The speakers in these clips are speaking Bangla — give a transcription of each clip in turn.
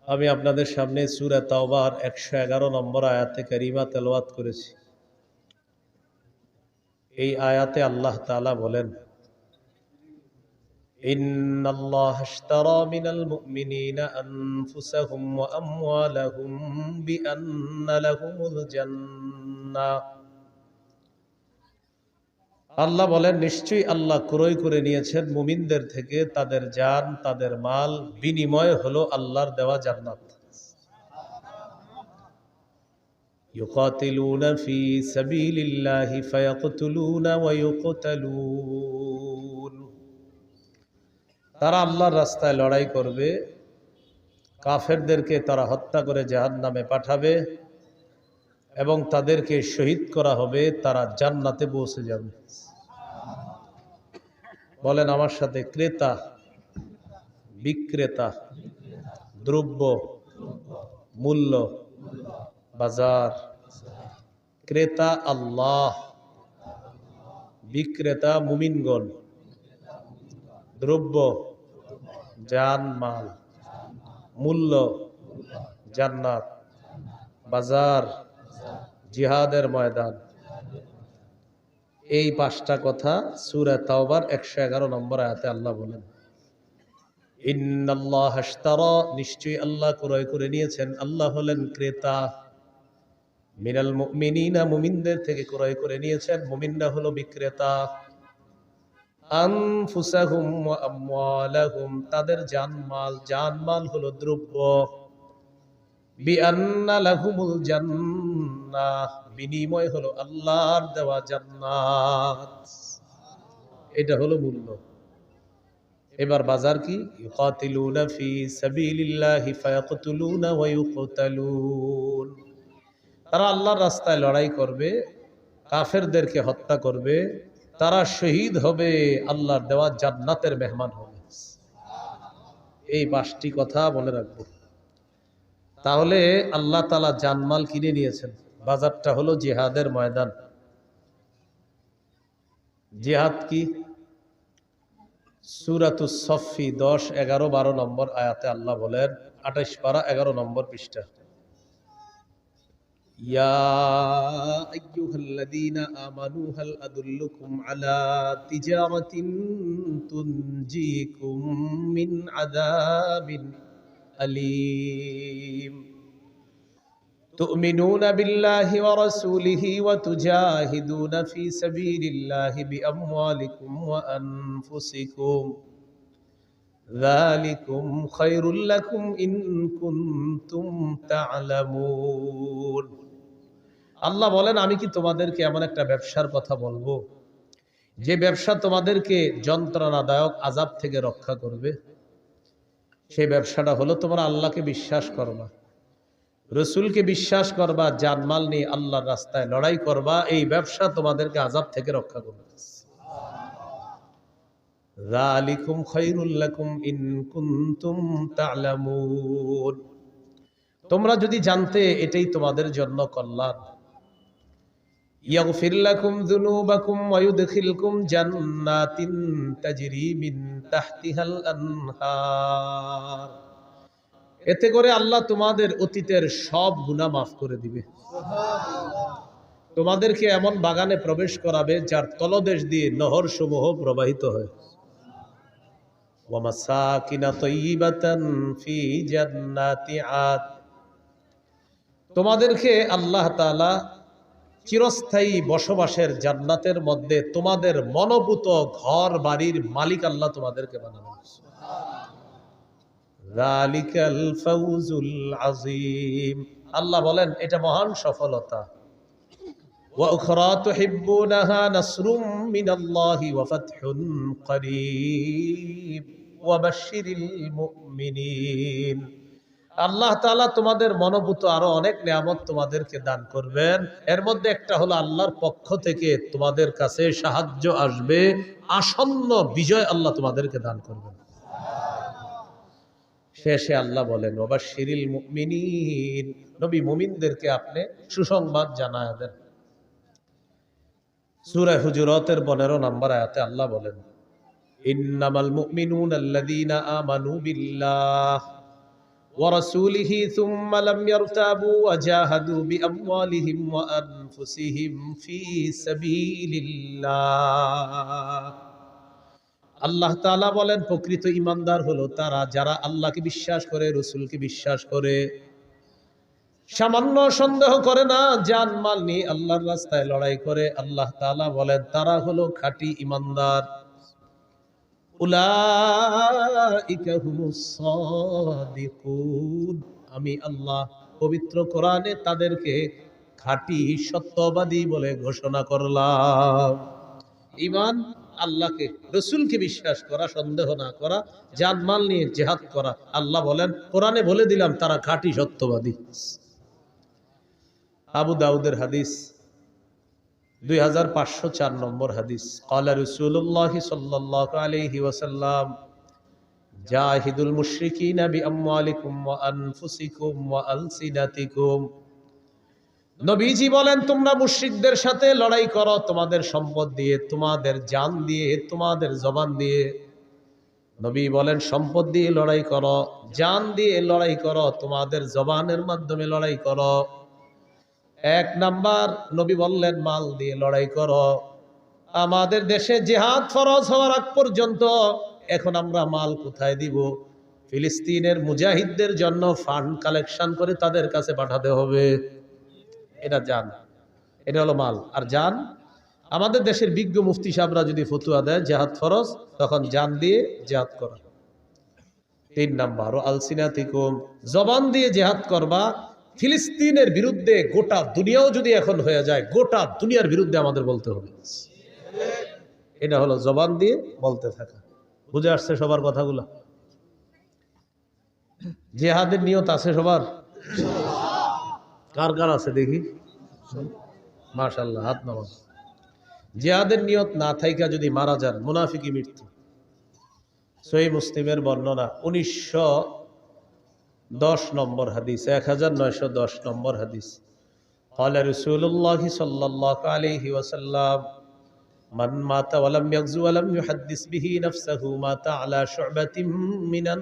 আমি আপনাদের সামনে সূরা তাওবার 111 নম্বর আয়াতে কারিমা তেলাওয়াত করেছি। এই আয়াতে আল্লাহ তাআলা বলেন, ইন্নাল্লাহা আশতারা মিনাল মুমিনিনা আনফুসাহুম ওয়া আমওয়ালাহুম বিআন্না লাহুমুল জান্নাহ। আল্লাহ বলেন, নিশ্চয়ই আল্লাহ ক্রয় করে নিয়েছেন মুমিনদের থেকে তাদের জান, তাদের মাল, বিনিময় হলো আল্লাহর দেওয়া জান্নাত। يقاتلون في سبيل الله فيقتلون ويقتلون। তারা আল্লাহর রাস্তায় লড়াই করবে, কাফেরদেরকে তারা হত্যা করে জাহান্নামে পাঠাবে এবং তাদেরকে শহীদ করা হবে, তারা জান্নাতে পৌঁছে যাবে। বলেন আমার সাথে, ক্রেতা, বিক্রেতা, দ্রব্য, মূল্য, বাজার। ক্রেতা আল্লাহ, বিক্রেতা মুমিনগণ, দ্রব্য জান মাল, মূল্য জান্নাত, বাজার জিহাদের ময়দান। এই পাঁচটা কথা সূরা তাওবার 111 নম্বর আয়াতে আল্লাহ বলেন, ইন্নাল্লাহা আশতারা, নিশ্চয়ই আল্লাহ ক্রয় করে নিয়েছেন, আল্লাহ হলেন ক্রেতা, মিনাল মুমিনিনা, মুমিনদের থেকে ক্রয় করে নিয়েছেন, মুমিনরা হলো বিক্রেতা, আনফুসাহুম ওয়া আমওয়ালাহুম, তাদের জানমাল, জানমাল হলো দ্রব্য, বিআন্না লাহুমুল জান্নাহ, বিনিময় হলো আল্লাহর দেওয়া জান্নাত। এটা হলো মূল্য। এবার বাজার কি? ইউকাতিলুনা ফি সাবিলিল্লাহি ফায়াকতুলুনা ওয়া ইউকতালুন। তারা আল্লাহর রাস্তায় লড়াই করবে, কাফেরদেরকে হত্যা করবে, তারা শহীদ হবে, আল্লাহর দেওয়া জান্নাতের মেহমান হবে। এই পাঁচটি কথা মনে রাখবো। তাহলে আল্লাহ তাআলা জানমাল কিনে নিয়েছেন। বাজারটা হলো জিহাদের ময়দান। জিহাদ কি? সূরাতুস সফফি 10, 11, 12 নম্বর আয়াতে আল্লাহ বলেন, 28 পারা 11 নম্বর পৃষ্ঠা, ইয়া আইয়ুহাল্লাযীনা আমানু হাল আদুল্লুকুম আলা তিজারাতিন তুনজিকুম মিন আযাবিন আলীম তুমিনুনা বিল্লাহি ওয়া রাসূলিহি ওয়া তুজাহিদুনা ফি সাবিলিল্লাহি বিআমওয়ালিকুম ওয়া আনফুসিকুম যালিকুম খায়রুল লাকুম ইন কুনতুম তা'লামুন। আল্লাহ বলেন, আমি কি তোমাদেরকে এমন একটা ব্যবসার কথা বলবো যে ব্যবসা তোমাদেরকে যন্ত্রণাদায়ক আযাব থেকে রক্ষা করবে? সেই ব্যবসাটা হলো তোমরা আল্লাহকে বিশ্বাস করবা, রসুলকে বিশ্বাস করবা, জানমাল নিয়ে আল্লাহর রাস্তায় লড়াই করবা। এই ব্যবসা তোমাদেরকে আযাব থেকে রক্ষা করবে। যালিকুম খায়রুল লাকুম ইন কুনতুম তা'লামুন। তোমরা যদি জানতে, এটাই তোমাদের জন্য কল্যাণ। ইয়াগফির লাকুম যুনুবাকুম ওয়া ইউদখিলকুম জান্নাতিন তাজরি মিন তাহতিহাল আনহার। এতে করে আল্লাহ তোমাদের অতীতের সব গুনাহ মাফ করে দিবে। তোমাদেরকে এমন বাগানে প্রবেশ করাবে যার তলদেশ দিয়ে নহর সমূহ প্রবাহিত হয়। ওয়া মাসাকিনা তাইয়িবাতান ফি জান্নাতি আদ। তোমাদেরকে আল্লাহ তাআলা চিরস্থায়ী বসবাসের জান্নাতের মধ্যে তোমাদের মনোভূত ঘর বাড়ির মালিক আল্লাহ তোমাদেরকে বানাবেন। যালিকাল ফাউজুল আযীম। আল্লাহ বলেন, এটা মহান সফলতা। ওয়া উখরা তুহিব্বুনাহা নাসরুম মিনাল্লাহি ওয়া ফাতহুন করিব ওয়া বাশশিরিল মুমিনিন। আল্লাহ তাআলা তোমাদের মনোভূত আরো অনেক নিয়ামত তোমাদেরকে দান করবেন। এর মধ্যে একটা হলো আল্লাহর পক্ষ থেকে তোমাদের কাছে সাহায্য আসবে, আসন্ন বিজয় আল্লাহ তোমাদেরকে দান করবেন। শেষে আল্লাহ বলেন, ওয়া বাশশিরিল মুমিনিন, নবী মুমিনদেরকে আপনি সুসংবাদ জানায় দেন। সূরা হুজুরাতের 15 নম্বর আয়াতে আল্লাহ বলেন, ইন্নামাল মুমিনুনা আল্লাযীনা আমানু বিল্লাহ ورسوله ثم لم يرتابوا وجاهدوا بأموالهم وأنفسهم في سبيل الله আল্লাহ তাআলা বলেন প্রকৃত ঈমানদার হলো তারা যারা আল্লাহকে বিশ্বাস করে রাসূলকে বিশ্বাস করে সামান্য সন্দেহ করে না জান মাল নিয়ে আল্লাহর রাস্তায় লড়াই করে আল্লাহ তাআলা বলেন তারা হলো খাঁটি ঈমানদার উলাইকা হুমুস সাদিকুন আমি আল্লাহ পবিত্র কোরআনে তাদেরকে খাঁটি সত্যবাদী বলে ঘোষণা করলাম ঈমান আল্লাহকে রাসূলকে বিশ্বাস করা সন্দেহ না করা জান মাল নিয়ে জিহাদ করা আল্লাহ বলেন কোরআনে বলে দিলাম তারা খাঁটি সত্যবাদী আবু দাউদের হাদিস 2504 নম্বর হাদিস ক্বালা রাসূলুল্লাহ সাল্লাল্লাহু আলাইহি ওয়াসাল্লাম জাহিদুল মুশরিকিনা বিআমওয়ালিকুম ওয়া আনফুসিকুম ওয়া আলসিনাতিকুম নবীজি বলেন তোমরা মুশরিকদের সাথে লড়াই করো তোমাদের সম্পদ দিয়ে তোমাদের জান দিয়ে তোমাদের জবান দিয়ে নবী বলেন সম্পদ দিয়ে লড়াই করো জান দিয়ে লড়াই করো তোমাদের জবানের মাধ্যমে লড়াই করো এক নাম্বার নবী বললেন মাল দিয়ে লড়াই করো আমাদের দেশে জিহাদ ফরজ হওয়ার আগ পর্যন্ত এখন আমরা মাল কোথায় দিব ফিলিস্তিনের মুজাহিদদের জন্য ফান্ড কালেকশন করে তাদের কাছে পাঠাতে হবে এটা জান এটা হলো মাল আর জান আমাদের দেশের বিজ্ঞ মুফতি সাহেবরা যদি ফতোয়া দেয় জিহাদ ফরজ তখন জান দিয়ে জিহাদ করা 3 নাম্বার ও আলসিনাতিকুম জবান দিয়ে জিহাদ করবা ফিলিস্তিনের বিরুদ্ধে গোটা দুনিয়াও যদি এখন হয়ে যায় গোটা দুনিয়ার বিরুদ্ধে আমাদের বলতে হবে এটা হলো জবান দিয়ে বলতে থাকা বুঝে আসছে সবার কথাগুলো জিহাদের নিয়ত আছে সবার কার কার আছে দেখি মাশাআল্লাহ হাত নামান জিহাদের নিয়ত না থাইকা যদি মারা যান মুনাফিকি মৃত্যু সহিহ মুসলিমের বর্ণনা 1910 নম্বর হাদিস 1910 নম্বর হাদিস ক্বালা রাসূলুল্লাহ সাল্লাল্লাহু আলাইহি ওয়াসাল্লাম মান মাতা ওয়া লাম ইয়াগজু ওয়া লাম ইউহাদ্দিস বিহি নাফসাহু মাতা আলা শু'বাতিন মিনান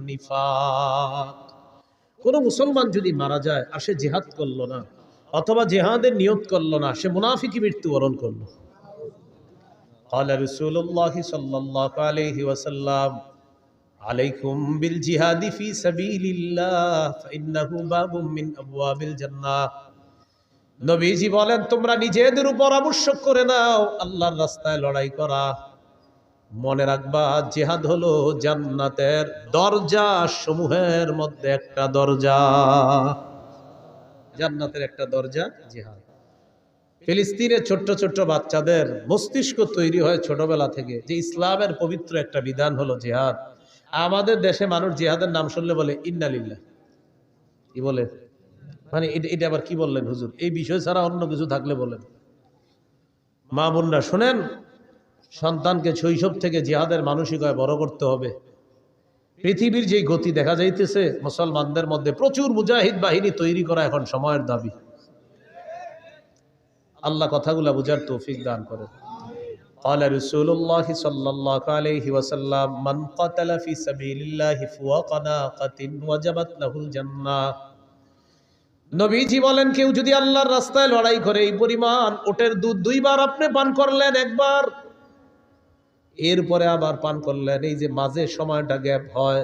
নিফাক কোন মুসলমান যদি মারা যায় আর সে জিহাদ করলো না অথবা জিহাদের নিয়ত করলো না সে মুনাফিকি মৃত্যুবরণ করলো ক্বালা রাসূলুল্লাহ সাল্লাল্লাহু আলাইহি ওয়াসাল্লাম আলাইকুম বিল জিহাদি ফি সাবিলিল্লাহ ফাইন্নাহু বাবুম মিন আবওয়াবিল জান্নাহ নবীজি বলেন তোমরা নিজেদের উপর আবশ্যক করে নাও আল্লাহর রাস্তায় লড়াই করা মনে রাখবা জিহাদ হলো জান্নাতের দরজা সমূহের মধ্যে একটা দরজা জান্নাতের একটা দরজা জিহাদ ফিলিস্তিনের ছোট্ট ছোট্ট বাচ্চাদের মস্তিষ্ক তৈরি হয় ছোটবেলা থেকে যে ইসলামের পবিত্র একটা বিধান হলো জিহাদ আমাদের দেশে মানুষ জিহাদের নাম শুনলে বলে ইন্না লিল্লাহ কি বলে মানে এটা আবার কি বললেন হুজুর এই বিষয় ছাড়া অন্য কিছু থাকলে বলেন মা বোনরা শুনেন সন্তানকে শৈশব থেকে জিহাদের মানসিকতায় বড় করতে হবে পৃথিবীর যে গতি দেখা যাইতেছে মুসলমানদের মধ্যে প্রচুর মুজাহিদ বাহিনী তৈরি করা এখন সময়ের দাবি আল্লাহ কথাগুলা বুঝার তৌফিক দান করেন قال رسول الله صلى الله عليه وسلم من قتل في سبيل الله فوق ناقة وجبت له الجنة নবীজি বলেন কেউ যদি আল্লাহর রাস্তায় লড়াই করে এই পরিমাণ ওটের দুধ 2 বার আপনি পান করলেন একবার এরপরে আবার পান করলেন এই যে মাঝে সময়টা গ্যাপ হয়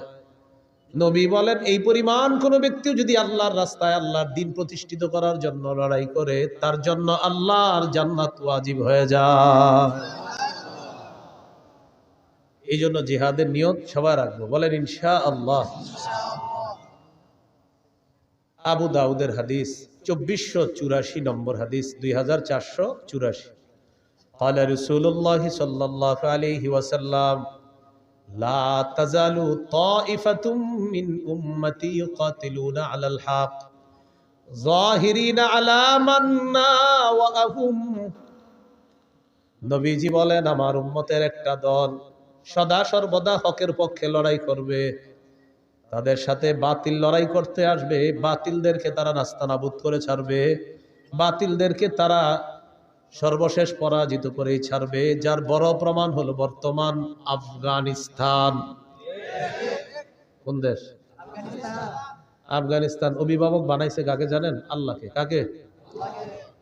নবী বলেন এই পরিমাণ কোন ব্যক্তি যদি আল্লাহর রাস্তায় আল্লাহর দ্বীন প্রতিষ্ঠিত করার জন্য লড়াই করে তার জন্য আল্লাহর জান্নাত ওয়াজিব হয়ে যায় এই জন্য জিহাদের নিয়ত সবাই রাখবো বলেন ইনশাআল্লাহ আবু দাউদের হাদিস 2484 নম্বর হাদিস 2484 قال رسول الله صلى الله عليه وسلم لا تزال طائفة من أمتي يقاتلون على الحق ظاهرين على من ناوأهم নবীজি বলেন আমার উম্মতের একটা দল সদা সর্বদা হকের পক্ষে লড়াই করবে তাদের সাথে বাতিল লড়াই করতে আসবে বাতিলদেরকে তারা নাস্তানাবুদ করে ছাড়বে বাতিলদেরকে তারা সর্বশেষ পরাজিত করেই ছাড়বে যার বড় প্রমাণ হলো বর্তমান আফগানিস্তান কোন দেশ আফগানিস্তান অভিভাবক বানাইছে কাকে জানেন? আল্লাহকে। কাকে?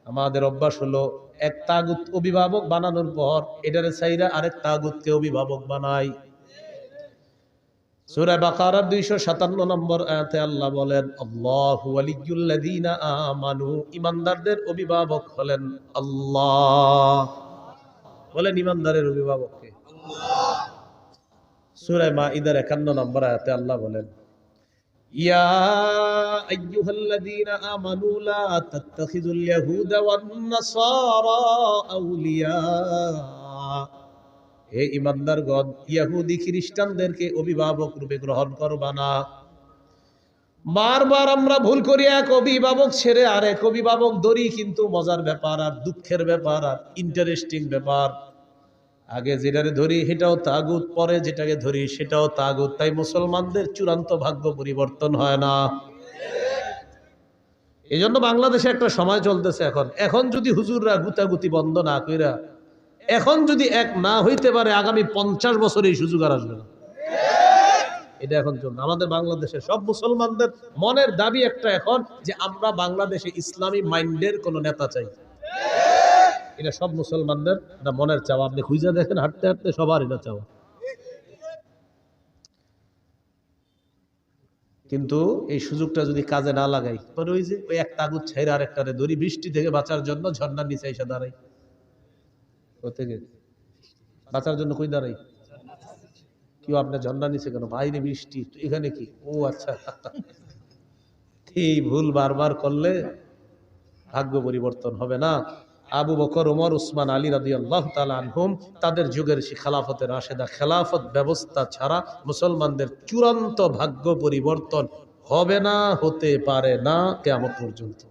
আমাদের অভ্যাস হলো এক তাগুত অভিভাবক বানানোর পর এটারে চাইরা আরেক তাগুতকে অভিভাবক বানাই। সূরা বাকারার 257 নম্বর আয়াতে আল্লাহ বলেন, আল্লাহু ওয়ালিয়্যুল্লাযীনা আমানু, ঈমানদারদের অভিভাবক হলেন আল্লাহ। বলেন ঈমানদারের অভিভাবক কে? আল্লাহ। সূরা মাঈদার 51 নম্বর আয়াতে আল্লাহ বলেন, ইয়া আইয়ুহাল্লাযীনা আমানু লা তাত্তাখিযুল ইয়াহুদা ওয়ান নাসারা আউলিয়া। হে ঈমানদারগণ, ইহুদি খ্রিস্টানদেরকে অভিভাবক রূপে গ্রহণ করবা না। বারবার আমরা ভুল করি, এক অভিভাবক ছেড়ে আরেক অভিভাবক ধরি, কিন্তু মজার ব্যাপার আর দুঃখের ব্যাপার আর ইন্টারেস্টিং ব্যাপার, আগে যেটাকে ধরি সেটাও তাগুত, পরে যেটাকে ধরি সেটাও তাগুত। তাই মুসলমানদের চূড়ান্ত ভাগ্য পরিবর্তন হয় না। এই জন্য বাংলাদেশে একটা সময় চলতেছে এখন যদি হুজুররা গুতাগুতি বন্ধ না কইরা এখন যদি এক না হইতে পারে, আগামী 50 বছর এই সুযোগ আর আসবে না। এটা এখন চলছে আমাদের বাংলাদেশে। সব মুসলমানদের মনের দাবি একটা এখন, যে আমরা বাংলাদেশে ইসলামী মাইন্ডের কোন নেতা চাই। এটা সব মুসলমানদের মনের চাওয়া। আপনি খুঁজে দেখেন, হাঁটতে হাঁটতে সবার এটা চাওয়া। কিন্তু এই সুযোগটা যদি কাজে না লাগাই, তবে ওই যে ওই এক তাগুত ছেড়ে আরেকটারে ধরি, বৃষ্টি থেকে বাঁচার জন্য ঝর্ণার নিচে এসে দাঁড়াই। থেকে বাঁচার জন্য কই দাঁড়াই? কেউ আপনার ঝর্ণার নিচে কেন? বাইরে বৃষ্টি, এখানে কি? ও আচ্ছা। এই ভুল বারবার করলে ভাগ্য পরিবর্তন হবে না। আবু বকর, ওমর, উসমান, আলী রাদিয়াল্লাহু তাআলা আনহুম, তাদের যুগের সেই খেলাফতের রাশেদা, খেলাফত ব্যবস্থা ছাড়া মুসলমানদের চূড়ান্ত ভাগ্য পরিবর্তন হবে না, হতে পারে না কিয়ামত পর্যন্ত।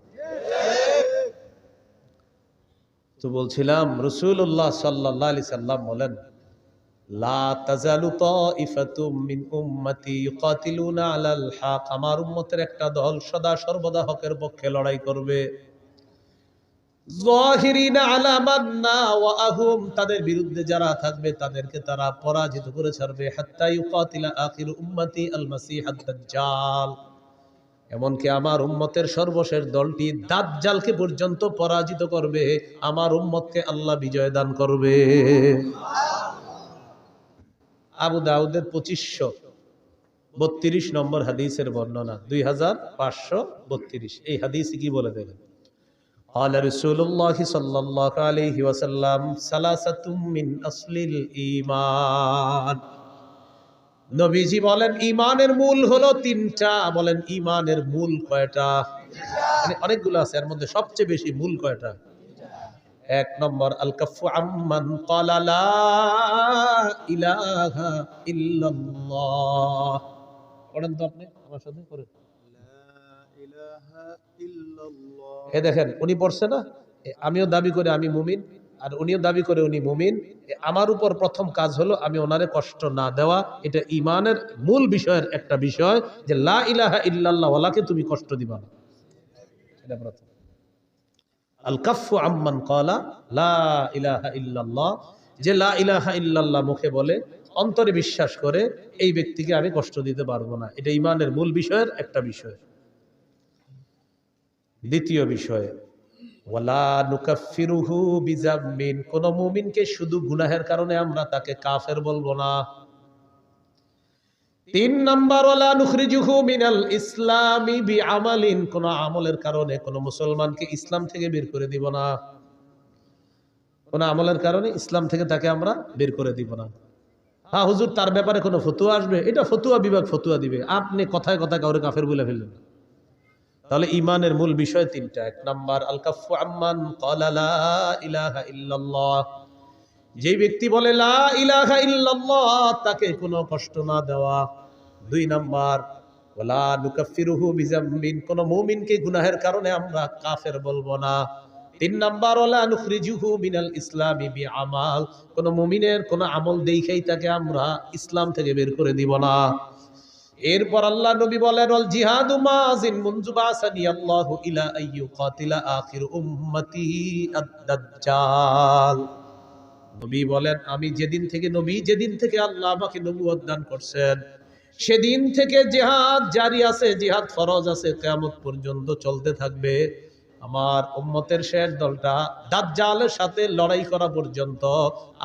তো বলছিলাম, রাসূলুল্লাহ সাল্লাল্লাহু আলাইহি সাল্লাম বলেন, লা তাজালু তাইফাতুম মিন উম্মতি ইউকাতিলুনা আলাল হক, আমার উম্মতের একটা দল সদা সর্বদা হকের পক্ষে লড়াই করবে। যাহিরিনা আলা মান নাওয়াহুম, তাদের বিরুদ্ধে যারা থাকবে তাদেরকে তারা পরাজিত করে ছাড়বে। হাত্তা ইউকাতিলা আখির উম্মতি আল মাসিহাদ দাজ্জাল, এমনকি আমার উম্মতের সর্বশেষ দলটি দাজ্জালকে পর্যন্ত পরাজিত করবে। আমার উম্মতকে আল্লাহ বিজয় দান করবে। আবু দাউদের 2532 নম্বর হাদিসের বর্ণনা, 2532। এই হাদিসে কি বলে দেখেন, قال رسول الله صلى الله عليه وسلم ثلاثة من أصل الإيمان, নবীজি বলেন ঈমানের মূল হলো তিনটা। বলেন ঈমানের মূল কয়টা? মানে অনেকগুলো আছে, এর মধ্যে সবচেয়ে বেশি মূল কয়টা? এক নম্বর, আল কাফু আম্মান ক্বালা লা ইলাহা ইল্লাল্লাহ। পড়েন তো আপনি আমার সাথে, পড়েন। এ দেখেন, উনি পড়ছে না, আমিও দাবি করে আমি মুমিন, আর উনিও দাবি করে উনি মুমিন। আমার উপর প্রথম কাজ হলো আমি ওনারে কষ্ট না দেওয়া। এটা ঈমানের মূল বিষয়ের একটা বিষয়, যে লা ইলাহা ইল্লাল্লাহ ওয়ালাকে তুমি কষ্ট দিবা না। এটা প্রথম। আল কাফু আম্মান ক্বালা লা ইলাহা ইল্লাল্লাহ, যে লা ইলাহা ইল্লাল্লাহ মুখে বলে, অন্তরে বিশ্বাস করে, এই ব্যক্তিকে আমি কষ্ট দিতে পারবো না। এটা ঈমানের মূল বিষয়ের একটা বিষয়। দ্বিতীয় বিষয়, ওয়ালা নুকাফিরুহু বিযামবিন, কোন মুমিনকে শুধু গুনাহের কারণে আমরা তাকে কাফের বলবো না। তিন নাম্বার, ওয়ালা নুখরিজুহু মিনাল ইসলামি বিআমালিন, কোন আমলের কারণে কোন মুসলমানকে ইসলাম থেকে বের করে দিব না। কোন আমলের কারণে ইসলাম থেকে তাকে আমরা বের করে দিব না। হ্যাঁ হুজুর, তার ব্যাপারে কোনো ফতোয়া আসবে, এটা ফতোয়া বিভাগ ফতোয়া দিবে, আপনি কথায় কথায় কাউরে কাফের বলে ফেললেন না। তাহলে ঈমানের মূল বিষয় তিনটা। এক নাম্বার, আল কাফু আম্মান ক্বালা লা ইলাহা ইল্লাল্লাহ, যে ব্যক্তি বলে লা ইলাহা ইল্লাল্লাহ তাকে কোনো কষ্ট না দেওয়া। দুই নাম্বার, ওয়ালা নুকাফিরুহু বিযামবিন, কোন মুমিনকে গুনাহের কারণে আমরা কাফের বলবো না। তিন নাম্বার, ওয়ালা নুখরিজুহু মিনাল ইসলামি বিআমাল, কোন মুমিনের কোন আমল দেখাই তাকে আমরা ইসলাম থেকে বের করে দিব না। এরপর আল্লাহ নবী বলেন, ওয়াল জিহাদু মাযিন মুনযু বাসানি আল্লাহু ইলা আইয়ু কাতিলা আখির উম্মতি আদ-দাজ্জাল। নবী বলেন, আমি যেদিন থেকে আল্লাহ আমাকে নবুয়ত দান করছেন, সেদিন থেকে জিহাদ জারি আছে, জিহাদ ফরজ আছে, কিয়ামত পর্যন্ত চলতে থাকবে। আমার উম্মতের শেষ দলটা দাজ্জালের সাথে লড়াই করা পর্যন্ত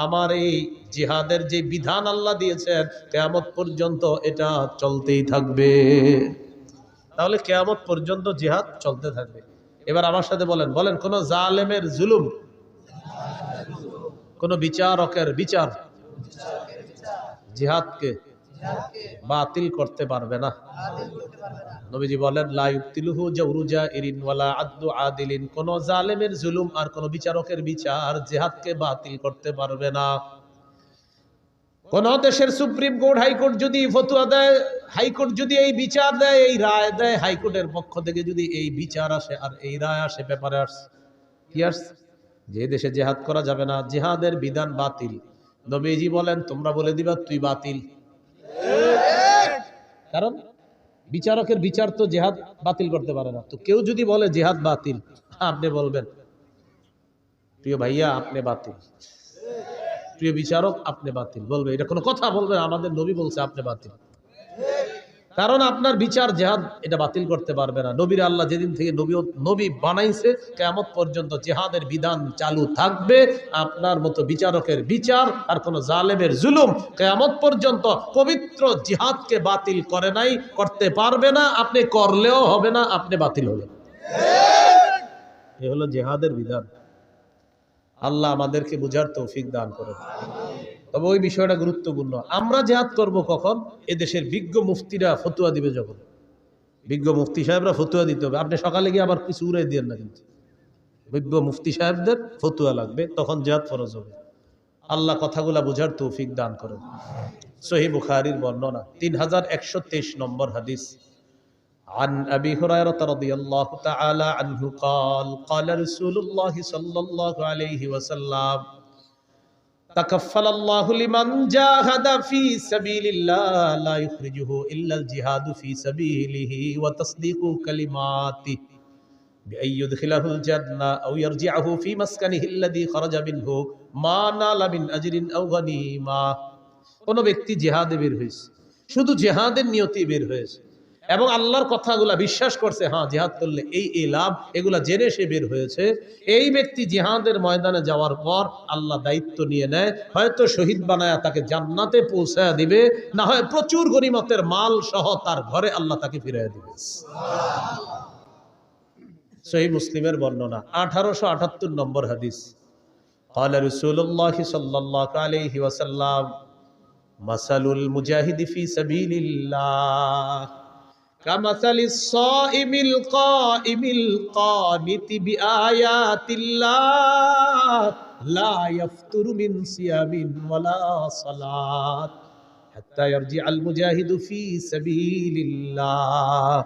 আমার এই জিহাদের যে বিধান আল্লাহ দিয়েছেন কিয়ামত পর্যন্ত এটা চলতেই থাকবে। তাহলে কিয়ামত পর্যন্ত জিহাদ চলতে থাকবে। এবার আমার সাথে বলেন, বলেন কোন জালেমের জুলুম, কোন বিচারকের বিচার জিহাদকে বাতিল করতে পারবে না। নবীজি বলেন লা ইউতিলুহু জাওরু জাইরিন ওয়ালা আদলু আদিলিন, কোন জালেমের জুলুম আর কোন বিচারকের বিচার জিহাদকে বাতিল করতে পারবে না। কোন দেশের সুপ্রিম কোর্ট হাইকোর্ট যদি ফতোয়া দেয়, হাইকোর্ট যদি এই বিচার দেয়, এই রায় দেয়, হাইকোর্টের পক্ষ থেকে যদি এই বিচার আসে আর এই রায় আসে, পেপারে আসে কি আসে, যে দেশে জিহাদ করা যাবে না, জিহাদের বিধান বাতিল, নবীজি বলেন তোমরা বলে দিবা তুই বাতিল। কারণ বিচারকের বিচার তো জিহাদ বাতিল করতে পারে না। তো কেউ যদি বলে জিহাদ বাতিল, আপনি বলবেন প্রিয় ভাইয়া আপনি বাতিল, প্রিয় বিচারক আপনি বাতিল, বলবে এটা কোনো কথা? বলবে আমাদের নবী বলছে আপনি বাতিল। কারণ আপনার বিচার জিহাদ এটা বাতিল করতে পারবে না। নবীর আল্লাহ যেদিন থেকে নবী বানাইছে কিয়ামত পর্যন্ত জিহাদের বিধান চালু থাকবে। আপনার মতো বিচারকের বিচার আর কোন জালেমের জুলুম কিয়ামত পর্যন্ত পবিত্র জিহাদকে বাতিল করে নাই, করতে পারবে না। আপনি করলেও হবে না, আপনি বাতিল হলেন। এ হলো জিহাদের বিধান। আল্লাহ আমাদেরকে বুঝার তৌফিক দান করেন। তবে ওই বিষয়টা গুরুত্বপূর্ণ। আমরা জিহাদ করব কখন? এদেশের বিজ্ঞ মুফতিরা ফতোয়া দিবে যখন। বিজ্ঞ মুফতি সাহেবরা ফতোয়া দিতে হবে। আপনি সকালে গিয়ে আবার কিছু উড়াই দিয়েন না, কিন্তু বিজ্ঞ মুফতি সাহেবদের ফতোয়া লাগবে, তখন জিহাদ ফরজ হবে। আল্লাহ কথাগুলা বুঝার তৌফিক দান করেন। সহিহ বুখারীর বর্ণনা 3123 নম্বর হাদিস। عن أبي هريرة رضي الله تعالى عنه قال قال رسول الله صلى الله عليه وسلم تكفل الله لمن جاهد في سبيل الله لا يخرجه إلا الجهاد في سبيله وتصديق كلماته بأن يدخله الجنة أو يرجعه في مسكنه الذي خرج منه ما نال من أجر أو غنيمة। কোন ব্যক্তি জিহাদে বের হয়েছে, শুধু জিহাদের নিয়তে বের হয়েছে এবং আল্লাহর কথাগুলা বিশ্বাস করছে, হ্যাঁ জিহাদ করলে এই লাভ, এগুলা জেনে সে বের হয়েছে, এই ব্যক্তি জিহাদের ময়দানে যাওয়ার পর আল্লাহ দায়িত্ব নিয়ে নেয়, হয়তো শহীদ বানায়া তাকে জান্নাতে পৌঁছায়া দিবে, না হয় প্রচুর গনিমতের মাল সহ তার ঘরে আল্লাহ তাকে ফিরিয়ে দিবে। সহিহ মুসলিমের বর্ণনা 1878 নম্বর হাদিস। قال رسول الله صلى الله عليه وسلم مثل المجاهد في سبيل الله كمثل الصائم القائم القانت بآيات الله لا يفتر من صيام ولا صلاة حتى يرجع المجاهد في سبيل الله।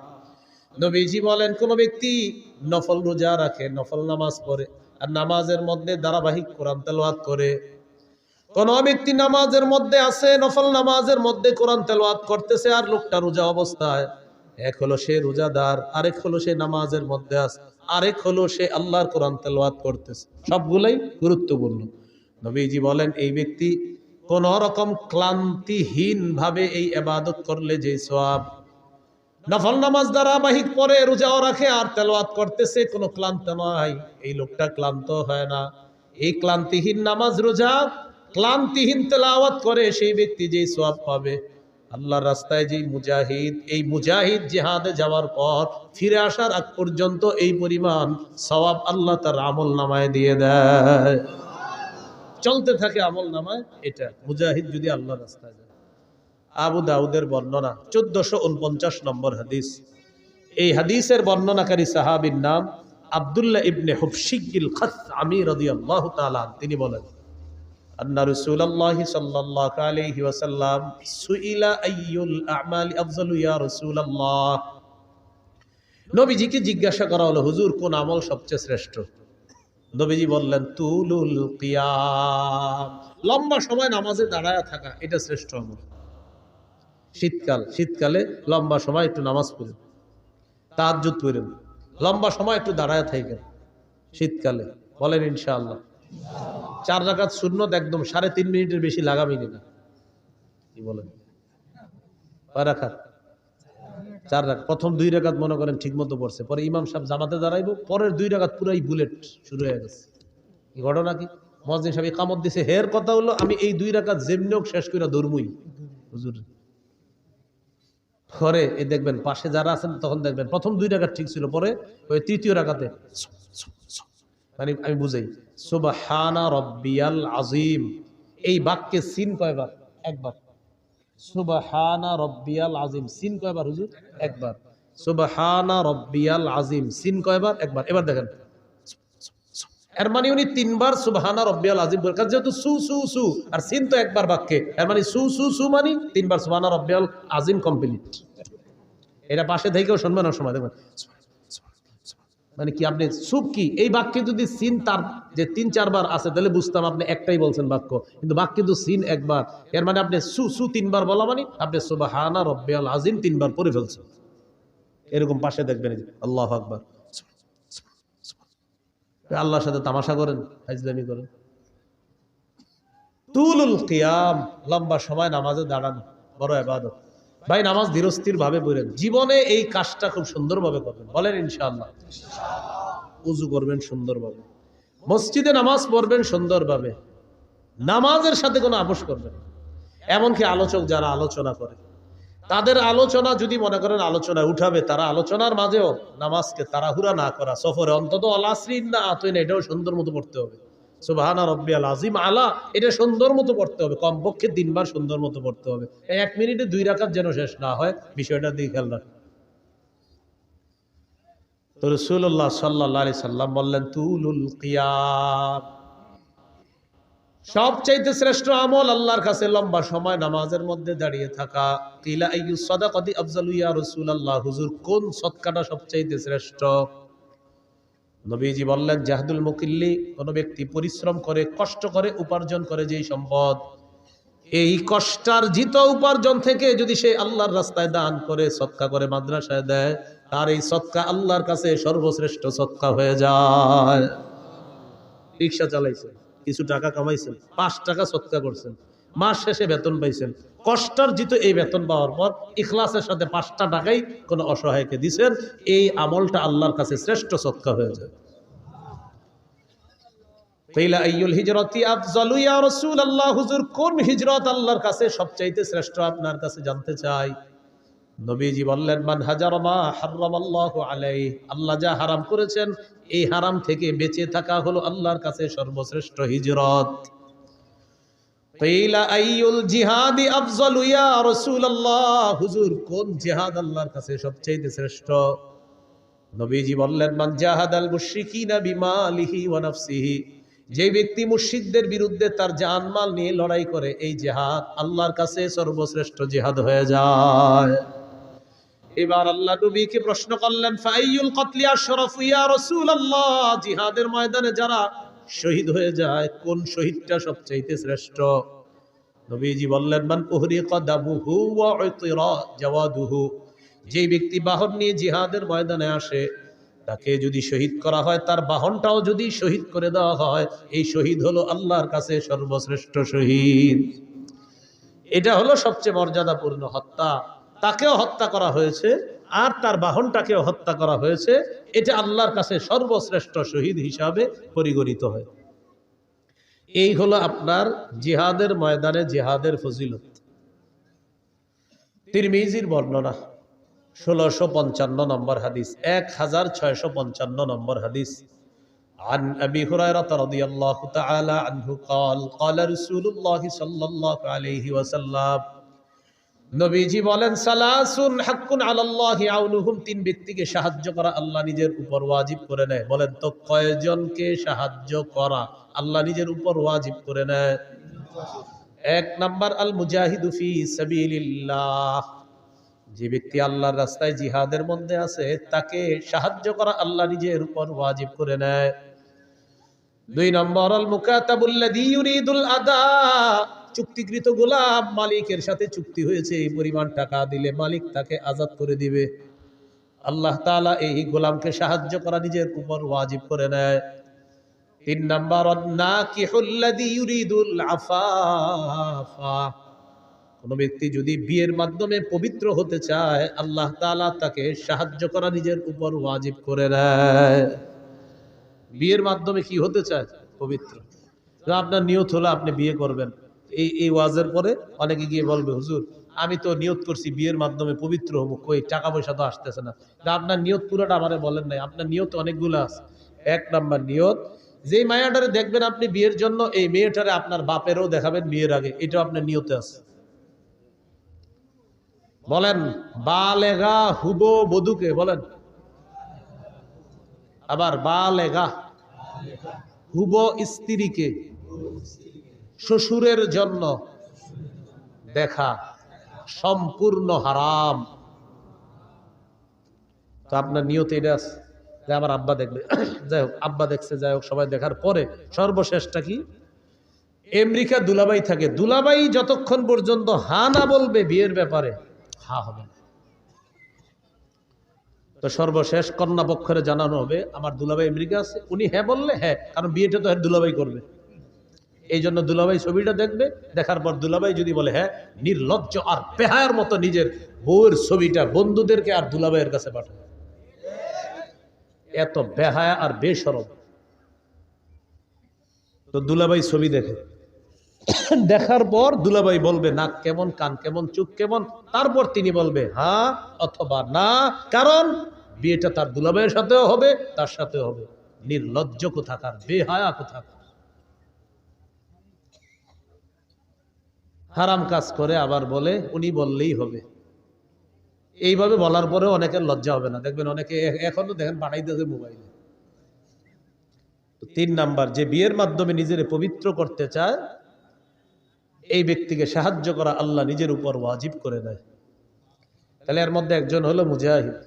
নবীজি বলেন কোন ব্যক্তি নফল রোজা রাখে, নফল নামাজ পড়ে আর নামাজের মধ্যে ধারাবাহিক কোরআন তেলাওয়াত করে। কোন ব্যক্তি নামাজের মধ্যে আছে, নফল নামাজের মধ্যে কোরআন তেলাওয়াত করতেছে, আর লোকটা রোজা অবস্থায়, এক হলো সে রোজাদার, আরেক হলো সে নামাজের মধ্যে আছে, আরেক হলো সে আল্লাহর কোরআন তেলাওয়াত করতেছে। সবগুলাই গুরুত্বপূর্ণ। নবীজি বলেন এই ব্যক্তি কোন রকম ক্লান্তিহীন ভাবে এই ইবাদত করলে যে সওয়াব, নফল নামাজ ধারাবাহিক পরে রোজাও রাখে আর তেলাওয়াত করতেছে, কোনো ক্লান্ত নয়, এই লোকটা ক্লান্ত হয় না। এই ক্লান্তিহীন নামাজ রোজা, ক্লান্তিহীন তেলাওয়াত করে সেই ব্যক্তি যেই সওয়াব পাবে, আল্লাহর রাস্তায় যেই মুজাহিদ, এই মুজাহিদ জিহাদে যাওয়ার পর ফিরে আসার আগ পর্যন্ত এই পরিমাণ সওয়াব আল্লাহ তার আমল নামায় দিয়ে দেয়। চলতে থাকে আমল নামায়। এটা মুজাহিদ যদি আল্লাহর রাস্তায় যায়। আবু দাউদের বর্ণনা 1449 নম্বর হাদিস। এই হাদিসের বর্ণনাকারী সাহাবীর নাম আব্দুল্লাহ ইবনে হুবশিগিল খাসআমি রাদিয়াল্লাহু তাআলা। তিনি বলেন আন্না রাসূলুল্লাহ সাল্লাল্লাহু আলাইহি ওয়াসাল্লাম সুইলা আইয়ুল আমালি আফযালু ইয়া রাসূলুল্লাহ। নবীজিকে জিজ্ঞাসা করা হলো হুজুর কোন আমল সবচেয়ে শ্রেষ্ঠ? নবীজি বললেন তুলুল কিয়াম, লম্বা সময় নামাজে দাঁড়ায় থাকা, এটা শ্রেষ্ঠ আমল। শীতকালে লম্বা সময় একটু নামাজ পড়েন, তাহাজ্জুদ পড়েন, লম্বা সময় একটু দাঁড়ায় থাকেন শীতকালে, বলেন ইনশাআল্লাহ। 4 রাকাত সুন্নত একদম 3.5 মিনিটের বেশি লাগাবেন না, কি বলেন? কয় রাকাত? 4 রাকাত। প্রথম 2 রাকাত মনে করেন ঠিক মতো পড়ছে, পরে ইমাম সাহেব জামাতে দাঁড়াইবো, পরের 2 রাকাত পুরাই বুলেট শুরু হয়ে গেছে। কি ঘটনা কি? মুয়াজ্জিন সাহেব ইকামত দিছে, হের কথা হলো আমি এই 2 রাকাত যেমনি হোক শেষ করে ধরমই হুজুর। পরে এই দেখবেন পাশে যারা আছেন তখন দেখবেন প্রথম 2 রাকাত ঠিক ছিল, পরে ওই তৃতীয় রাকাতে মানে আমি বুঝাই, সুবহানা রাব্বিয়াল আযীম এই বাক্যে সিন কয়বার? একবার। সুবহানা রাব্বিয়াল আযীম সিন কয়বার হুজুর? একবার। সুবহানা রাব্বিয়াল আযীম সিন কয়বার? একবার। এবার দেখেন, এর মানে উনি 3 বার সুবহানা রাব্বিয়াল আযীম বলেন, কারণ যেহেতু সু সু সু আর সিন তো একবার বাক্যে, এর মানে সু সু সু মানে 3 বার সুবহানা রাব্বিয়াল আযীম কমপ্লিট। এটা পাশে থেকেও শুনবেন না সময় দেখবেন, মানে কি আপনি সুপ কি এই বাক্যে যদি সিন তার যে 3-4 বার আছে তাহলে বুঝতাম আপনি একটাই বলছেন বাক্য, কিন্তু বাক্যে কিন্তু সিন একবার, এর মানে আপনি সু সু 3 বার বলা মানে আপনি সুবহানা রাব্বিয়াল আযীম 3 বার পড়ে ফেলছেন। এরকম পাশে দেখবেন আল্লাহু আকবার, আল্লাহর সাথে তামাশা করেন, ফাজলামি করেন। তুলুল কিয়াম লম্বা সময় নামাজে দাঁড়ানো বড় ইবাদত। ভাই নামাজ ধীরস্থির ভাবে পড়েন, জীবনে এই কাজটা খুব সুন্দরভাবে করবেন, বলেন ইনশাআল্লাহ। উযু করবেন সুন্দরভাবে, মসজিদে নামাজ পড়বেন সুন্দরভাবে, নামাজের সাথে কোনো আপোষ করবেন না। এমনকি আলোচক যারা আলোচনা করে তাদের আলোচনা যদি মনে করেন আলোচনা উঠাবে, তারা আলোচনার মাঝেও নামাজকে তাড়াহুড়া না করা, সফরে অন্তত আল আসরি না আতইন এটাও সুন্দর মতো পড়তে হবে, সুবহানা রাব্বিয়াল আযীম আলা এটা সুন্দর মতো পড়তে হবে, কমপক্ষে 3 বার সুন্দর মতো পড়তে হবে। 1 মিনিটে 2 রাকাত যেন শেষ না হয়, বিষয়টা দিয়ে খেয়াল রাখবেন। তো রাসূলুল্লাহ সাল্লাল্লাহু আলাইহি সাল্লাম বললেন তুলুল কিয়াম, সবচাইতে শ্রেষ্ঠ আমল আল্লাহর কাছে লম্বা সময় নামাজের মধ্যে দাঁড়িয়ে থাকা। কিলা আইয়ুস সাদাকাতি আফজালু ইয়া রাসূলুল্লাহ, হুজুর কোন সদকাটা সবচাইতে শ্রেষ্ঠ? নবীজি বললেন জাহদুল মুকিল্লি, কোন ব্যক্তি পরিশ্রম করে কষ্ট করে উপার্জন করে যেই সম্পদ, এই কষ্টার্জিত উপার্জন থেকে যদি সে আল্লাহর রাস্তায় দান করে, সদকা করে, মাদ্রাসায় দেয়, তার এই সদকা আল্লাহর কাছে সর্বশ্রেষ্ঠ সদকা হয়ে যায়। রিকশা চালাইছেন, কিছু টাকা কামাইছেন, 5 টাকা সদকা করছেন, মাস শেষে বেতন পাইছেন, কষ্টার্জিত এই বেতন পাওয়ার পর ইখলাসের সাথে 5টা টাকাই কোন অসহায়কে দিছেন, এই আমলটা আল্লাহর কাছে শ্রেষ্ঠ সদকা হয়ে যায়। কিলা আইয়ুল হিজরাতি আফজালু ইয়া রাসূলুল্লাহ, হুজুর কোন হিজরত আল্লাহর কাছে সবচাইতে শ্রেষ্ঠ আপনার কাছে জানতে চাই। নবীজি বললেন মান হাজারা মা হারামাল্লাহু আলাইহি, আল্লাহ যা হারাম করেছেন এই হারাম থেকে বেঁচে থাকা হলো আল্লাহর কাছে সর্বশ্রেষ্ঠ হিজরত। কিলা আইয়ুল জিহাদি আফজালু ইয়া রাসূলুল্লাহ, হুজুর কোন জিহাদ আল্লাহর কাছে সবচাইতে শ্রেষ্ঠ? নবীজি বললেন মান জাহাদাল মুশরিকিনা বিমালিহি ওয়া নাফসিহি, যে ব্যক্তি মুশরিকদের বিরুদ্ধে তার জানমাল নিয়ে লড়াই করে, এই জিহাদ আল্লাহর কাছে সর্বশ্রেষ্ঠ জিহাদ হয়ে যায়। এবার আল্লাহ নবীকে প্রশ্ন করলেন ফাইয়ুল কতলি আশরাফু ইয়া রাসূলুল্লাহ, জিহাদের ময়দানে যারা শহীদ হয়ে যায় কোন শহীদটা সবচাইতে শ্রেষ্ঠ? নবীজি বললেন মান উহরিকা দামুহু ওয়া উতিরা জাওয়াদুহু, যে ব্যক্তি বাহন নিয়ে জিহাদের ময়দানে আসে, তাকে যদি শহীদ করা হয়, তার বাহনটাও যদি শহীদ করে দেওয়া হয়, এই শহীদ হলো আল্লাহর কাছে সর্বশ্রেষ্ঠ শহীদ। এটা হলো সবচেয়ে মর্যাদাপূর্ণ হত্যা, তাকেও হত্যা করা হয়েছে আর তার বাহনটাকেও হত্যা করা হয়েছে, এটা আল্লাহর কাছে সর্বশ্রেষ্ঠ শহীদ হিসাবে পরিগণিত হয়। এই হলো আপনার জিহাদের ময়দানে জিহাদের ফজিলত। তিরমিজির বর্ণনা 1655 নম্বর হাদিস, 1655 নম্বর হাদিস। عن أبي هريرة رضي الله تعالى عنه قال قال رسول الله صلى الله عليه وسلم, নবীজি বলেন সালাসুন হাক্কুন আলাল্লাহি আউনুহুম, 3 ব্যক্তিকে সাহায্য করা আল্লাহ নিজের উপর ওয়াজিব করে নেয়। বলেন তো কয়জনকে সাহায্য করা আল্লাহ নিজের উপর ওয়াজিব করে নেয়? 1 নাম্বার আল মুজাহিদু ফি সাবিলিল্লাহ, যে ব্যক্তি আল্লাহর রাস্তায় জিহাদের মধ্যে আছে তাকে সাহায্য করা আল্লাহ নিজের উপর ওয়াজিব করে নেয়। 2 নম্বর আল মুকাতাবুল্লাযী ইউরিদুল আদা, চুক্তিকৃত গোলাম, মালিকের সাথে চুক্তি হয়েছে এই পরিমাণ টাকা দিলে মালিক তাকে আজাদ করে দিবে, আল্লাহ তাআলা এই গোলামকে সাহায্য করা নিজের উপর ওয়াজিব করে নেয়। 3 নম্বর আন নাকিহুল্লাযী ইউরিদুল আফাফা, কোন ব্যক্তি যদি বিয়ের মাধ্যমে পবিত্র হতে চায়, আল্লাহ তাআলা তাকে সাহায্য করা নিজের উপর ওয়াজিব করে দেয়। বিয়ের মাধ্যমে কি হতে চায়? পবিত্র। আপনার নিয়ত হলো আপনি বিয়ে করবেন, এই ওয়াজের পরে অনেকে গিয়ে বলবে, হুজুর আমি তো নিয়ত করছি বিয়ের মাধ্যমে পবিত্র হবো, কই টাকা পয়সা তো আসতেছে না। আপনার নিয়ত পুরোটা আমারে বলেন নাই। আপনার নিয়ত অনেকগুলো আছে। এক নাম্বার নিয়ত, যেই মায়াটারে দেখবেন আপনি বিয়ের জন্য, এই মেয়েটারে আপনার বাপেরও দেখাবেন বিয়ের আগে, এটাও আপনার নিয়তে আছে। বলেন বালেগা হুবো বধূকে বলেন, আবার বালেগা হুবো স্ত্রীকে শ্বশুরের জন্য দেখা সম্পূর্ণ হারাম। তো আপনার নিয়ত এটা আছে যে আমার আব্বা দেখবে, যাই হোক আব্বা দেখছে, যাই হোক সবাই দেখার পরে সর্বশেষটা কি? আমেরিকা দুলাভাই থাকে, দুলাভাই যতক্ষণ পর্যন্ত হা না বলবে বিয়ের ব্যাপারে, হা হবে না। তো সর্বশেষ কন্যা পক্ষরে জানানো হবে আমার দুলাভাই আমেরিকা আছে, উনি হ্যাঁ বললে হ্যাঁ, কারণ বিয়েটা তো দুলাভাই করবে, এই জন্য দুলাভাই ছবিটা দেখবে, দেখার পর দুলাভাই যদি বলে হ্যাঁ, নির্লজ্জ আর বেহায়ার মতো নিজের বউয়ের ছবিটা বন্ধুদেরকে আর দুলাভাইয়ের কাছে পাঠাবে। এত বেহায়া আর বেশরম। তো দুলাভাই ছবি দেখে, দেখার পর দুলাভাই বলবে নাক কেমন, কান কেমন, চোখ কেমন, তারপর তিনি বলবে হ্যাঁ অথবা না, কারণ বিয়েটা তার দুলাভাইয়ের সাথেও হবে, তার সাথেও হবে। নির্লজ্জ কোথাকার, বেহায়া কোথাকার, হারাম কাজ করে আবার বলে উনি বললেই হবে। এইভাবে বলার পরে অনেকের লজ্জা হবে না, দেখবেন অনেকে এখনো দেখেন বানাইতেছে মোবাইলে। 3 নাম্বার, যে বিয়ের মাধ্যমে নিজের পবিত্র করতে চায়, এই ব্যক্তিকে সাহায্য করা আল্লাহ নিজের উপর ওয়াজিব করে দেয়। তাহলে এর মধ্যে একজন হলো মুজাহিদ।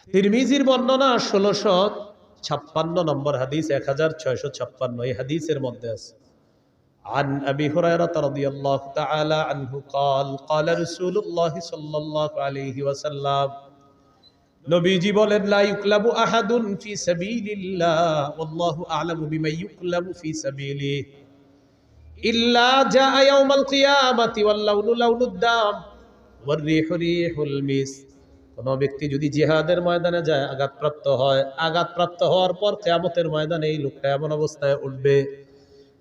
তিরমিজির বর্ণনা 1656 নম্বর হাদিস, 1656 এই হাদিসের মধ্যে আছে عن أبي هريرة رضي الله تعالى عنه قال قال رسول الله صلى الله عليه وسلم নবীজি বলেন লা ইউকলাবু আহাদুন ফি সাবিলিল্লাহ ওয়াল্লাহু আ'লামু বিমা ইউকলাবু ফি সাবিলিহি ইল্লা জাআ ইয়াউমাল কিয়ামাতি ওয়াল লাউনু লাউনুদ দাম ওয়ার রিহু রিহুল মিস। কোন ব্যক্তি যদি জিহাদের ময়দানে যায়, আঘাতপ্রাপ্ত হয়, আঘাতপ্রাপ্ত হওয়ার পর কিয়ামতের ময়দানে এই লোকটা এমন অবস্থায় উঠবে,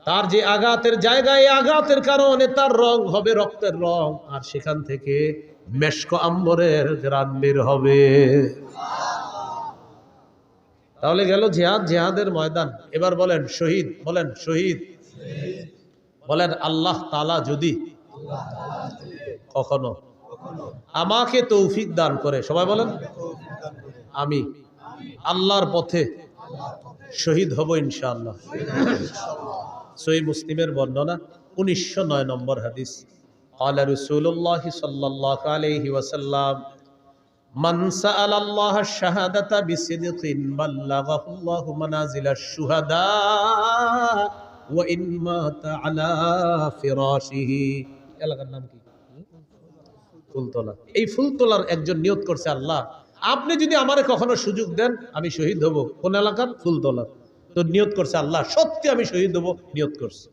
তার যে আঘাতের জায়গায়, আঘাতের কারণে তার রং হবে রক্তের রং, আর সেখান থেকে মেশক আম্বরের ঘ্রাণ বের হবে। তাহলে গেল জিহাদ, জিহাদের ময়দান। এবার বলেন শহীদ, বলেন শহীদ, বলেন আল্লাহ তাআলা যদি কখনো আমাকে তৌফিক দান করে, সবাই বলেন আমি আল্লাহর পথে শহীদ হব ইনশাআল্লাহ। সহিহ মুসলিমের বর্ণনা 1909 নম্বর হাদিস। قال رسول الله صلى الله عليه وسلم من سأل الله الشهادة بصدق بلغه الله منازل الشهداء وإن مات على فراشه। এলাকার নাম কি? ফুলতলা। এই ফুলতলার একজন নিয়ত করছে, আল্লাহ আপনি যদি আমারে কখনো সুযোগ দেন আমি শহীদ হব। কোন এলাকার? ফুলতলা। তো নিয়ত করছে আল্লাহ সত্যি আমি শহীদ হব, নিয়ত করছে।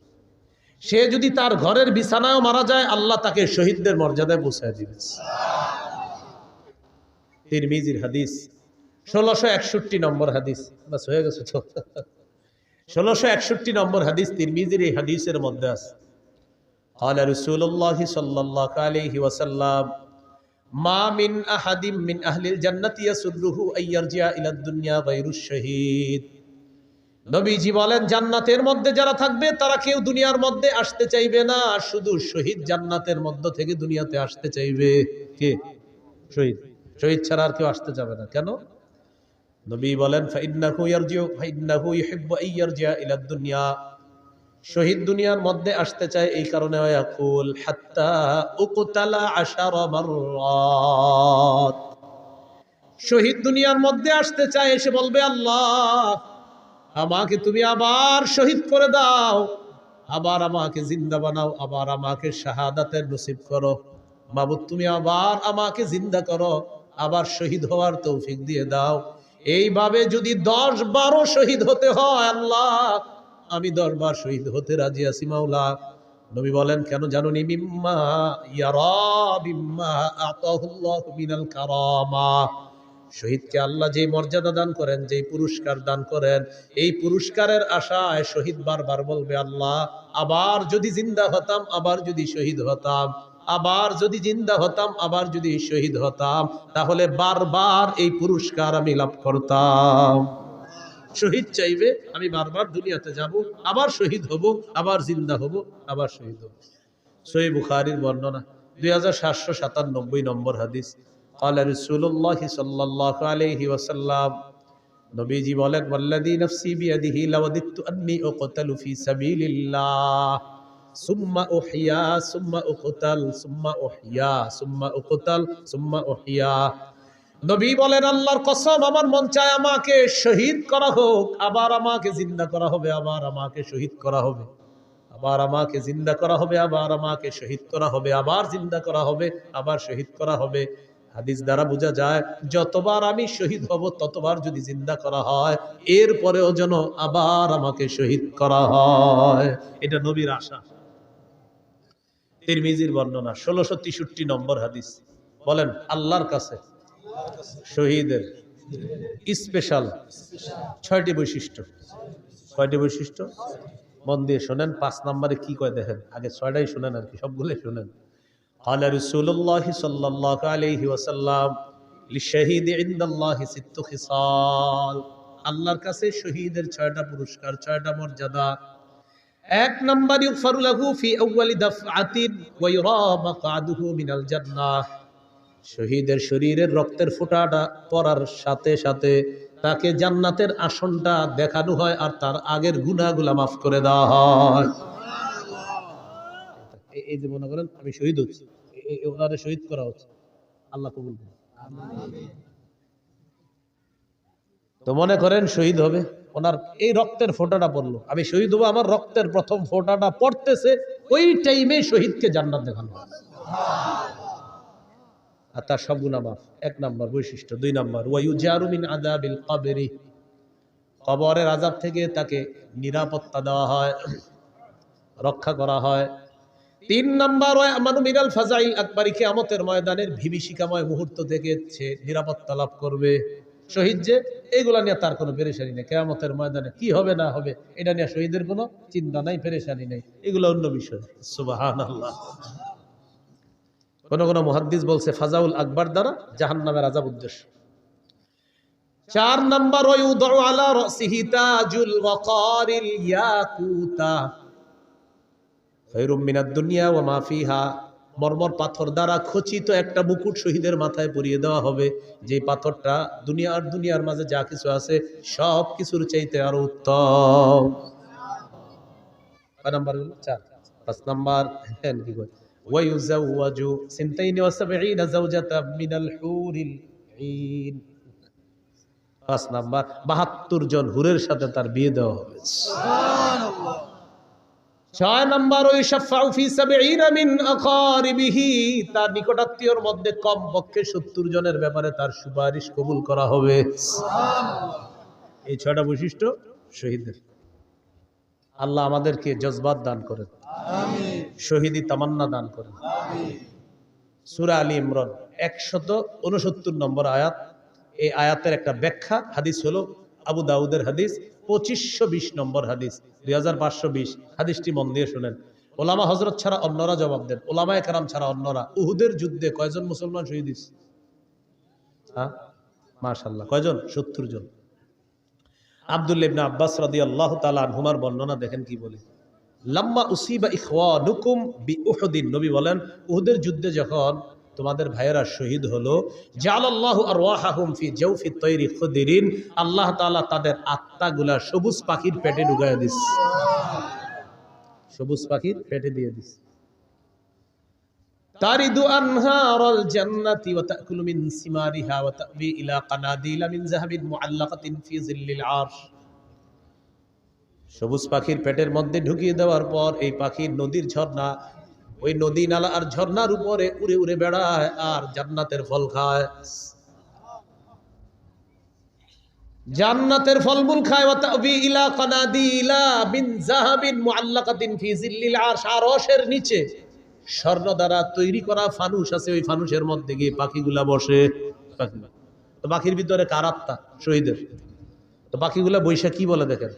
সে যদি তার ঘরের বিছানায় মারা যায়, আল্লাহ তাকে শহীদদের মর্যাদায় পৌঁছায় দিবে। তিরমিজির হাদিস 1661 নম্বর হাদিস। বাস হয়ে গেছে তো। 1661 নম্বর হাদিস তিরমিজির এই হাদিসের মধ্যে আছে قال رسول الله صلى الله عليه وسلم ما من أحد من أهل الجنة يسره أن يرجع إلى الدنيا غير الشهيد। নবীজি বলেন জান্নাতের মধ্যে যারা থাকবে তারা কেউ দুনিয়ার মধ্যে আসতে চাইবে না, শুধু শহীদ জান্নাতের মধ্য থেকে দুনিয়াতে আসতে চাইবে। কে? শহীদ। শহীদ ছাড়া আর কেউ আসতে যাবে না। কেন? নবী বলেন ফাইন্নাহু ইয়ারজিউ ফাইন্নাহু ইউহিব্বু আন ইয়ারজি'a ইলা দুনিয়া। শহীদ দুনিয়ার মধ্যে আসতে চায় এই কারণে, ইয়াকুল হাত্তা উকতালা 10 মাররাত। শহীদ দুনিয়ার মধ্যে আসতে চায়, এসে বলবে আল্লাহ আমাকে তুমি আবার শহীদ করে দাও, আবার আমাকে জিন্দা বানাও, আবার আমাকে শাহাদাতের নসিব করো। মাবুদ তুমি আবার আমাকে জিন্দা করো, আবার শহীদ হওয়ার তৌফিক দিয়ে দাও। এইভাবে যদি 10-12 শহীদ হতে হয়, আল্লাহ আমি 10 বার শহীদ হতে রাজি আছি মাওলা। নবী বলেন কেন জানুনি? মিম্মা ইয়ারা বিম্মা আতাহুল্লাহু মিনাল কারামা। শহীদকে আল্লাহ যে মর্যাদা দান করেন, যে পুরস্কার দান করেন, এই পুরস্কারের আশায় শহীদ বারবার বলবে, আল্লাহ আবার যদি জিন্দা হতাম, আবার যদি শহীদ হতাম, আবার যদি জিন্দা হতাম, আবার যদি শহীদ হতাম, তাহলে বারবার এই পুরস্কার আমি লাভ করতাম। শহীদ চাইবে, আমি বারবার দুনিয়াতে যাব, আবার শহীদ হব, আবার জিন্দা হব, আবার শহীদ হব। সহিহ বুখারীর বর্ণনা 2797 নম্বর হাদিস। قال رسول الله صلى الله عليه وسلم, নবীজি বলেন, ওয়াল্লাযী নাফসি বিয়াদিহি লাওয়াদিতু আন্নী উকতালু ফি সাবিলিল্লাহ সুম্মা উহইয়া সুম্মা উকতাল সুম্মা উহইয়া সুম্মা উকতাল সুম্মা উহইয়া। নবী বলেন, আল্লাহর কসম, আমার মন চায় আমাকে শহীদ করা হোক, আবার আমাকে জিন্দা করা হবে, আবার আমাকে শহীদ করা হবে, আবার আমাকে জিন্দা করা হবে, আবার আমাকে শহীদ করা হবে, আবার জিন্দা করা হবে, আবার শহীদ করা হবে। হাদিস দ্বারা বোঝা যায়, যতবার আমি শহীদ হব, ততবার যদি জিন্দা করা হয়, এরপরেও যেন আবার আমাকে শহীদ করা হয়। এটা নবীর আশা। তিরমিজির বর্ণনা 1663 নম্বর হাদিস। বলেন, আল্লাহর কাছে শহীদের স্পেশাল 6টি বৈশিষ্ট্য। কয়টি বৈশিষ্ট্য? মন দিয়ে শোনেন। 5 নম্বরে কি কয় দেখেন, আগে 6টাই শোনেন, আর কি সবগুলোই শোনেন। قال رسول الله صلى الله عليه وسلم للشهيد عند الله 6 خصال। আল্লাহর কাছে শহীদের 6টা পুরস্কার, 6টা মর্যাদা। 1 নম্বর, ইগফারু লাহু ফি আউয়ালি দাফআতিন ওয়া ইউরা মাকআদুহু মিনাল জান্নাহ। শহীদের শরীরের রক্তের ফোঁটাটা পড়ার সাথে সাথে তাকে জান্নাতের আসনটা দেখানো হয়, আর তার আগের গুনাহগুলো মাফ করে দেওয়া হয়। এই যে মনে করেন আমি শহীদ হচ্ছি, ওনারে শহীদ করা হচ্ছে, আল্লাহ কবুল করুন। তো মনে করেন শহীদ হবে, ওনার এই রক্তের ফোঁটাটা পড়লো, আমি শহীদ হবো, আমার রক্তের প্রথম ফোঁটাটা পড়তেছে, ওই টাইমে শহীদকে জান্নাত দেখানো হয়, আর তার সব গুনাহ মাফ। 1 নম্বর বৈশিষ্ট্য। 2 নম্বর, ওয়ায়ুজারু মিন আযাবিল কবরি। কবরের আযাব থেকে তাকে নিরাপত্তা দেওয়া হয়, রক্ষা করা হয়। 3 নম্বর, ওয়ামানু মিনাল ফাজাইল আকবরি। কিয়ামতের ময়দানের বিভীষিকাময় মুহূর্ত থেকে সে নিরাপত্তা লাভ করবে। শহীদ যে, এগুলা নিয়ে তার কোনো পেরেশানি নেই। কিয়ামতের ময়দানে কি হবে না হবে, এটা নিয়ে শহীদের কোনো চিন্তা নাই, পেরেশানি নেই, এগুলো অন্য বিষয়। সুবহানাল্লাহ। কোন কোন মুহাদ্দিস বলছে ফাজাউল আকবার দ্বারা জাহান্নামের আযাব উদ্দেশ্য। 4 নম্বর, ওয়ায়ুদউ আলা রাসিহি তাজুল ওয়াকারিল ইয়াকুতা খায়রুম মিনাদ দুনিয়া ওয়া মা ফিহা। মরমর পাথর দ্বারা খচিত একটা মুকুট শহীদের মাথায় পরিয়ে দেওয়া হবে, যে পাথরটা দুনিয়া আর দুনিয়ার মাঝে যা কিছু আছে সব কিছুর চাইতে আরো উত্তম। 4 নম্বর। 5 নম্বর, কি কয়, ওয়ায়ুজাওয়াজু 72 যাওজাতাম মিনাল হুরিল ঈন। 5 নম্বর, 72 জন হুরের সাথে তার বিয়ে দেওয়া হবে। সুবহানাল্লাহ। 6 নম্বর, ওয়াশফাউ ফি 70 মিন আকারিবিহি। তার নিকটাত্মীয়র মধ্যে কম পক্ষে 70 জনের ব্যাপারে তার সুপারিশ কবুল করা হবে। সুবহানাল্লাহ। এই 6টা বৈশিষ্ট্য শহীদের। আল্লাহ আমাদেরকে জজবাত দান করেন, আমিন। শহীদি তামান্না দান করেন, আমিন। সূরা আলী ইমরান 169 নম্বর আয়াত। এই আয়াতের একটা ব্যাখ্যা হাদিস হলো আবু দাউদের হাদিস 2520 নম্বর হাদিস, 2520। হাদিসটি মন দিয়ে শুনেন। ওলামা হযরত ছাড়া অন্যরা জবাব দেন, ওলামায়ে কেরাম ছাড়া অন্যরা। উহুদের যুদ্ধে কয়জন মুসলমান শহীদ হয়েছে? হ্যাঁ, মাশাআল্লাহ, কয়জন? 70 জন। আব্দুল্লাহ ইবনে আব্বাস রাদিয়াল্লাহু তাআলা আনহুমার বর্ণনা দেখেন কি বলে। লাম্মা উসিবা ইখওয়ানুকুম বিউহুদিন। নবী বলেন, উহুদের যুদ্ধে যখন তোমাদের ভাইয়েরা শহীদ হলো, জাআলাল্লাহু আরওয়াহাহুম ফি জাওফিত তায়রি খুদরিন। আল্লাহ তাআলা তাদের আত্মাগুলা সবুজ পাখির পেটে ঢুকায়া দিছে। সবুজ পাখির পেটে দিয়ে দিছে। তারিদু আনহারাল জান্নাতি ওয়া তাকুলু মিন সিমারিহা ওয়া তাবি ইলা কানাদিলা মিন যাহাবিন মুআল্লাকাতিন ফি জিল্লিল আরশ। সবুজ পাখির পেটের মধ্যে ঢুকিয়ে দেওয়ার পর এই পাখির নদীর ঝর্ণা, ওই নদী নালা আর ঝর্ণার উপরে উড়ে উড়ে বেড়ায় আর জান্নাতের ফল খায়। জান্নাতের ফলমূল খায়, ওয়া তাবি ইলা কানাদিলা মিন যাহাবিন মুআল্লাকাতিন ফি জিল্লিল আরশ, আরশের নিচে স্বর্ণ দ্বারা তৈরি করা ফানুস আছে, ওই ফানুসের মধ্যে গিয়ে পাখিগুলা বসে। পাখিগুলা তো পাখির ভিতরে কার আত্মা? শহীদের। তো পাখিগুলা বৈশা কি বলে দেখেন,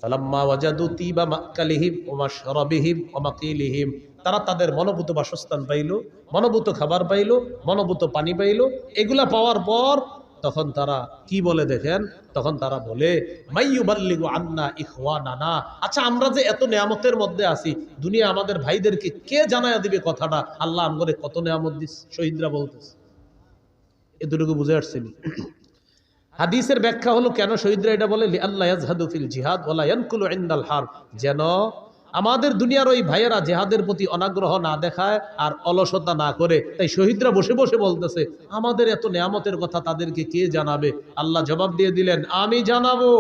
ফালাম্মা ওয়াজাদু তিবা মাকালিহিম ওয়া মাশরাবিহিম ওয়া মাকিলিহিম, তারা তাদের মনোভূত বাসস্থান পাইল, মনোভূত খাবার পাইল, মনোভূত পানি পাইল, এগুলা পাওয়ার পর তখন তারা কি বলে দেখেন, তখন তারা বলে মাইয়ুবাল্লিগু আন্না ইখওয়ানানা, আচ্ছা আমরা যে এত নিয়ামতের মধ্যে আছি, দুনিয়া আমাদের ভাইদেরকে কে জানায়া দিবে কথাটা, আল্লাহ আমগরে কত নিয়ামত দিস। শহীদরা বলতেছে, এতটুকু বুঝে আসছেন। হাদিসের ব্যাখ্যা হলো কেন শহীদরা এটা বলে, লিআল্লা ইয়াজহাদু ফিল জিহাদ ওয়ালা ইয়ানকুলু ইনদাল হারব, যেন আমাদের দুনিয়ার ওই ভাইয়েরা জেহাদের প্রতি অনাগ্রহ না দেখায় আর অলসতা না করে। তাই শহীদরা বসে বসে বলতেছে, আমাদের এত নিয়ামতের কথা তাদেরকে কে জানাবে? আল্লাহ জবাব দিয়ে দিলেন, আমি জানাবো।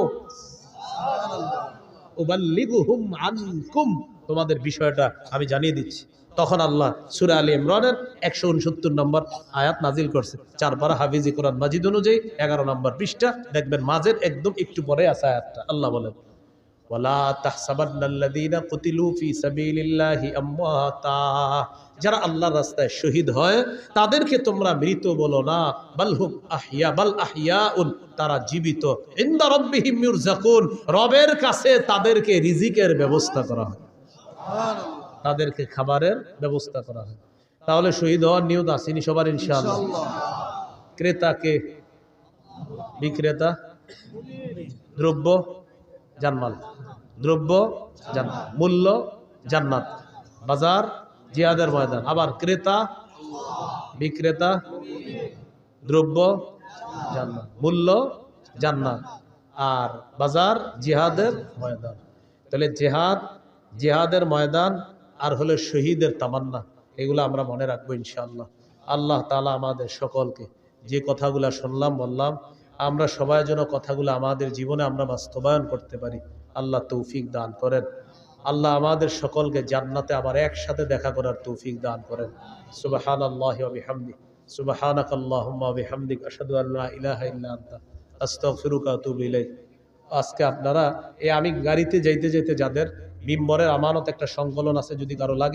উবাল্লিগুহুম আনকুম, তোমাদের বিষয়টা আমি জানিয়ে দিচ্ছি। তখন আল্লাহ সূরা আলী ইমরানের 169 নম্বর আয়াত নাজিল করছে। 4 পারা হাফিজি কোরআন মাজিদ অনুযায়ী 11 নম্বর পৃষ্ঠা, দেখবেন মাঝের একদম একটু পরে আছে আয়াতটা। আল্লাহ বলেন, ওয়ালা তাহসাবান্নাল্লাযীনা কুতিলু ফী সাবিলিল্লাহি আমওয়াতা, যারা আল্লাহর রাস্তায় শহীদ হয় তাদেরকে তোমরা মৃত বলো না, বালহুম আহইয়া, বাল আহইয়াউন, তারা জীবিত, ইনদা রাব্বিহিম ইউরযাকুন, রবের কাছে তাদেরকে রিজিকের ব্যবস্থা করা হয়, তাদেরকে খাবারের ব্যবস্থা করা হয়। তাহলে শহীদ হওয়ার নিয়ত আসেনি সবার ইনশাআল্লাহ। ক্রেতাকে, বিক্রেতা, দ্রব্য জানমাল, দ্রব্য জান্নাত, মূল্য জান্নাত, বাজার জিহাদের ময়দান, আবার ক্রেতা বিক্রেতা, দ্রব্য জান্নাত, মূল্য জান্নাত, আর বাজার জিহাদের ময়দান। তাহলে জিহাদের ময়দান আর হলো শহীদের তামান্না, এগুলো আমরা মনে রাখবো ইনশাআল্লাহ। আল্লাহ তাআলা আমাদের সকলকে যে কথাগুলো শুনলাম বললাম, আমরা সবাই যেন কথাগুলো আমাদের জীবনে আমরা বাস্তবায়ন করতে পারি, আল্লাহ তৌফিক দান করেন। আল্লাহ আমাদের সকলকে জান্নাতে আবার একসাথে দেখা করার তৌফিক দান করেন। সুবহানাল্লাহি ওয়া বিহামদিহি, সুবহানাকাল্লাহুম্মা ওয়া বিহামদিক, আশহাদু আল্লা ইলাহা ইল্লা আনতা, আস্তাগফিরুকা ওয়া আতুবু ইলাইক। আজকে আপনারা আমি গাড়িতে যাইতে যাইতে যাদের মিম্বরের আমানত একটা সংকলন আছে, যদি কারো লাগে